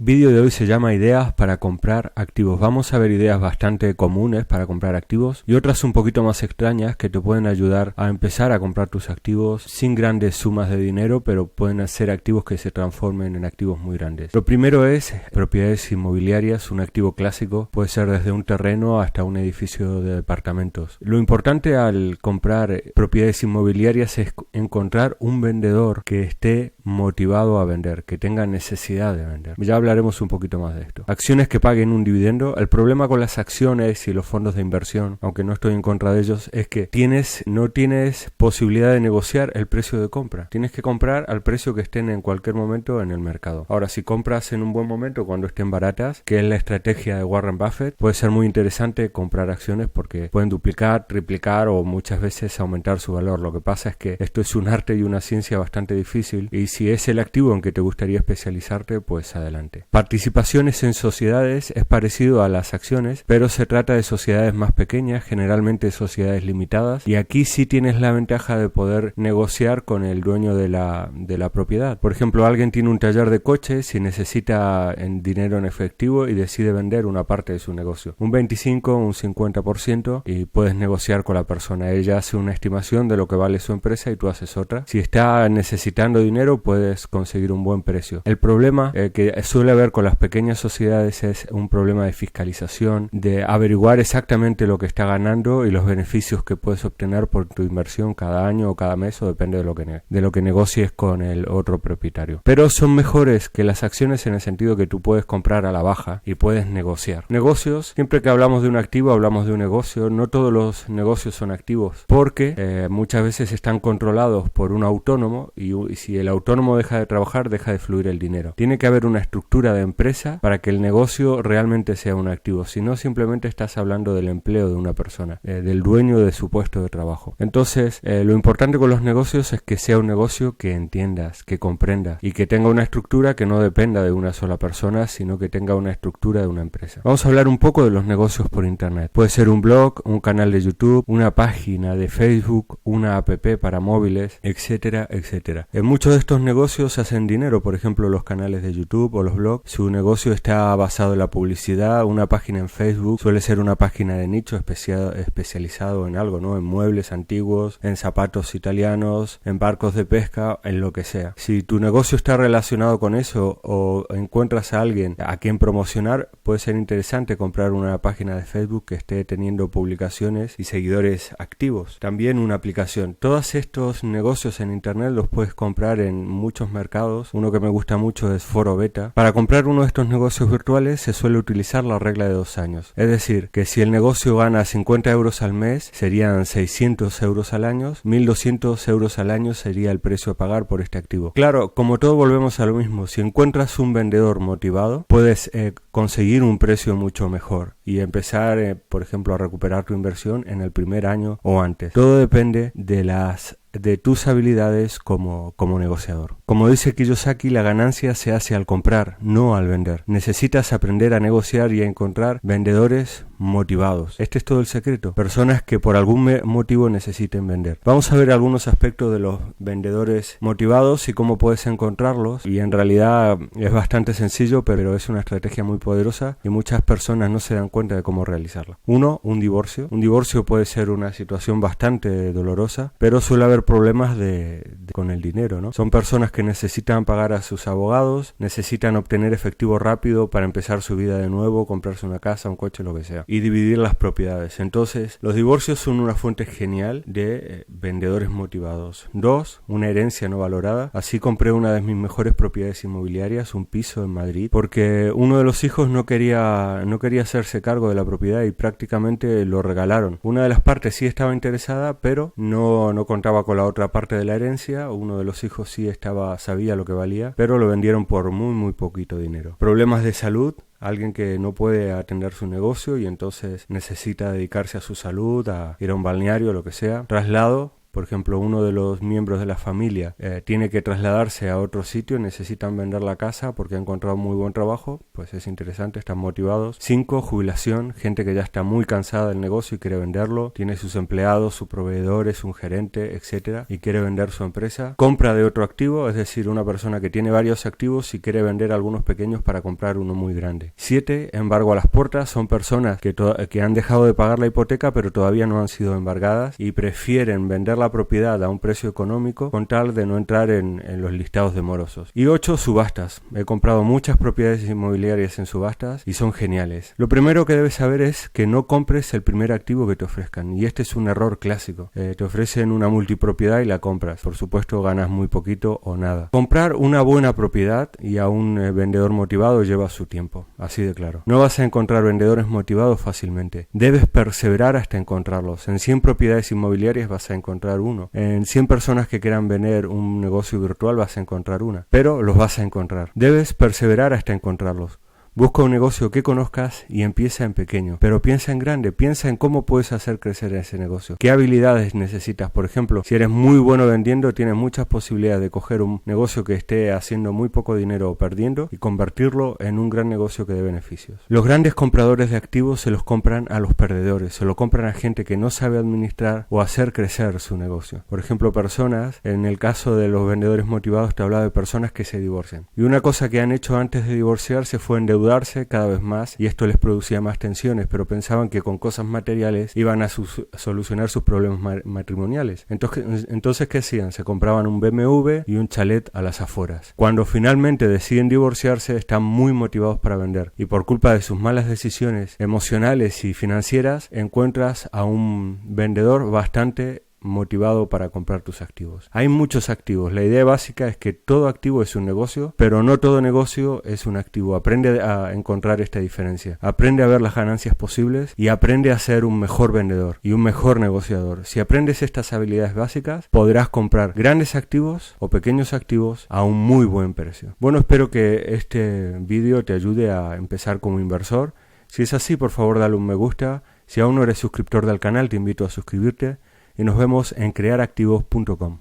Vídeo de hoy se llama Ideas para comprar activos. Vamos a ver ideas bastante comunes para comprar activos y otras un poquito más extrañas que te pueden ayudar a empezar a comprar tus activos sin grandes sumas de dinero, pero pueden ser activos que se transformen en activos muy grandes. Lo primero es propiedades inmobiliarias. Un activo clásico puede ser desde un terreno hasta un edificio de departamentos. Lo importante al comprar propiedades inmobiliarias es encontrar un vendedor que esté motivado a vender, que tenga necesidad de vender. Ya hablaremos un poquito más de esto. Acciones que paguen un dividendo. El problema con las acciones y los fondos de inversión, aunque no estoy en contra de ellos, es que no tienes posibilidad de negociar el precio de compra. Tienes que comprar al precio que estén en cualquier momento en el mercado. Ahora, si compras en un buen momento cuando estén baratas, que es la estrategia de Warren Buffett, puede ser muy interesante comprar acciones porque pueden duplicar, triplicar o muchas veces aumentar su valor. Lo que pasa es que esto es un arte y una ciencia bastante difícil, y si es el activo en que te gustaría especializarte, pues adelante. Participaciones en sociedades es parecido a las acciones, pero se trata de sociedades más pequeñas, generalmente sociedades limitadas, y aquí sí tienes la ventaja de poder negociar con el dueño de la propiedad. Por ejemplo, alguien tiene un taller de coches y necesita dinero en efectivo y decide vender una parte de su negocio, un 25 o un 50%, y puedes negociar con la persona. Ella hace una estimación de lo que vale su empresa y tú haces otra. Si está necesitando dinero, puedes conseguir un buen precio. El problema que suele haber con las pequeñas sociedades es un problema de fiscalización, de averiguar exactamente lo que está ganando y los beneficios que puedes obtener por tu inversión cada año o cada mes, o depende de lo que negocies con el otro propietario. Pero son mejores que las acciones en el sentido que tú puedes comprar a la baja y puedes negociar. Negocios, siempre que hablamos de un activo hablamos de un negocio. No todos los negocios son activos porque muchas veces están controlados por un autónomo, y si el autónomo deja de trabajar, deja de fluir el dinero. Tiene que haber una estructura de empresa para que el negocio realmente sea un activo. Si no, simplemente estás hablando del empleo de una persona, del dueño de su puesto de trabajo. Entonces, lo importante con los negocios es que sea un negocio que entiendas, que comprendas y que tenga una estructura que no dependa de una sola persona, sino que tenga una estructura de una empresa. Vamos a hablar un poco de los negocios por internet. Puede ser un blog, un canal de YouTube, una página de Facebook, una app para móviles, etcétera, etcétera. En muchos de estos negocios hacen dinero. Por ejemplo, los canales de YouTube o los blogs, su negocio está basado en la publicidad. Una página en Facebook suele ser una página de nicho especializado en algo, ¿no? En muebles antiguos, en zapatos italianos, en barcos de pesca, en lo que sea. Si tu negocio está relacionado con eso o encuentras a alguien a quien promocionar, puede ser interesante comprar una página de Facebook que esté teniendo publicaciones y seguidores activos. También una aplicación. Todos estos negocios en internet los puedes comprar en muchos mercados. Uno que me gusta mucho es Foro Beta. Para comprar uno de estos negocios virtuales se suele utilizar la regla de 2 años. Es decir, que si el negocio gana 50 euros al mes, serían 600 euros al año. 1.200 euros al año sería el precio a pagar por este activo. Claro, como todo, volvemos a lo mismo. Si encuentras un vendedor motivado, puedes conseguir un precio mucho mejor y empezar, por ejemplo, a recuperar tu inversión en el primer año o antes. Todo depende de tus habilidades como negociador. Como dice Kiyosaki, la ganancia se hace al comprar, no al vender. Necesitas aprender a negociar y a encontrar vendedores motivados. Este es todo el secreto. Personas que por algún motivo necesiten vender. Vamos a ver algunos aspectos de los vendedores motivados y cómo puedes encontrarlos. Y en realidad es bastante sencillo, pero es una estrategia muy poderosa y muchas personas no se dan cuenta de cómo realizarla. 1. Un divorcio. Un divorcio puede ser una situación bastante dolorosa, pero suele haber problemas con el dinero, ¿no? Son personas que necesitan pagar a sus abogados, necesitan obtener efectivo rápido para empezar su vida de nuevo, comprarse una casa, un coche, lo que sea, y dividir las propiedades. Entonces, los divorcios son una fuente genial de vendedores motivados. 2. Una herencia no valorada. Así compré una de mis mejores propiedades inmobiliarias, un piso en Madrid, porque uno de los hijos no quería hacerse cargo de la propiedad y prácticamente lo regalaron. Una de las partes sí estaba interesada, pero no contaba con la otra parte de la herencia. Uno de los hijos sí sabía lo que valía, pero lo vendieron por muy poquito dinero. Problemas de salud. Alguien que no puede atender su negocio y entonces necesita dedicarse a su salud, a ir a un balneario, lo que sea. Traslado. por ejemplo, uno de los miembros de la familia tiene que trasladarse a otro sitio, necesitan vender la casa porque ha encontrado muy buen trabajo, pues es interesante, están motivados. 5, jubilación, gente que ya está muy cansada del negocio y quiere venderlo, tiene sus empleados, sus proveedores, un gerente, etcétera, y quiere vender su empresa. Compra de otro activo, es decir, una persona que tiene varios activos y quiere vender algunos pequeños para comprar uno muy grande. 7, embargo a las puertas, son personas que han dejado de pagar la hipoteca pero todavía no han sido embargadas y prefieren vender la propiedad a un precio económico con tal de no entrar en los listados de morosos. Y 8, subastas. He comprado muchas propiedades inmobiliarias en subastas y son geniales. Lo primero que debes saber es que no compres el primer activo que te ofrezcan, y este es un error clásico. Te ofrecen una multipropiedad y la compras. Por supuesto ganas muy poquito o nada. Comprar una buena propiedad y a un vendedor motivado lleva su tiempo, así de claro. No vas a encontrar vendedores motivados fácilmente. Debes perseverar hasta encontrarlos. En 100 propiedades inmobiliarias vas a encontrar uno. En 100 personas que quieran vender un negocio virtual vas a encontrar una. Pero los vas a encontrar. Debes perseverar hasta encontrarlos. Busca un negocio que conozcas y empieza en pequeño, pero piensa en grande, piensa en cómo puedes hacer crecer ese negocio. ¿Qué habilidades necesitas? Por ejemplo, si eres muy bueno vendiendo, tienes muchas posibilidades de coger un negocio que esté haciendo muy poco dinero o perdiendo y convertirlo en un gran negocio que dé beneficios. Los grandes compradores de activos se los compran a los perdedores, se lo compran a gente que no sabe administrar o hacer crecer su negocio. Por ejemplo, personas, en el caso de los vendedores motivados te hablaba de personas que se divorcian. Y una cosa que han hecho antes de divorciarse fue endeudarse cada vez más y esto les producía más tensiones, pero pensaban que con cosas materiales iban a solucionar sus problemas matrimoniales. Entonces, ¿qué hacían? Se compraban un BMW y un chalet a las afueras. Cuando finalmente deciden divorciarse, están muy motivados para vender y por culpa de sus malas decisiones emocionales y financieras, encuentras a un vendedor bastante motivado para comprar tus activos. Hay muchos activos. La idea básica es que todo activo es un negocio, pero no todo negocio es un activo. Aprende a encontrar esta diferencia. Aprende a ver las ganancias posibles y aprende a ser un mejor vendedor y un mejor negociador. Si aprendes estas habilidades básicas, podrás comprar grandes activos o pequeños activos a un muy buen precio. Bueno, espero que este vídeo te ayude a empezar como inversor. Si es así, por favor dale un me gusta. Si aún no eres suscriptor del canal, te invito a suscribirte. Y nos vemos en crearactivos.com.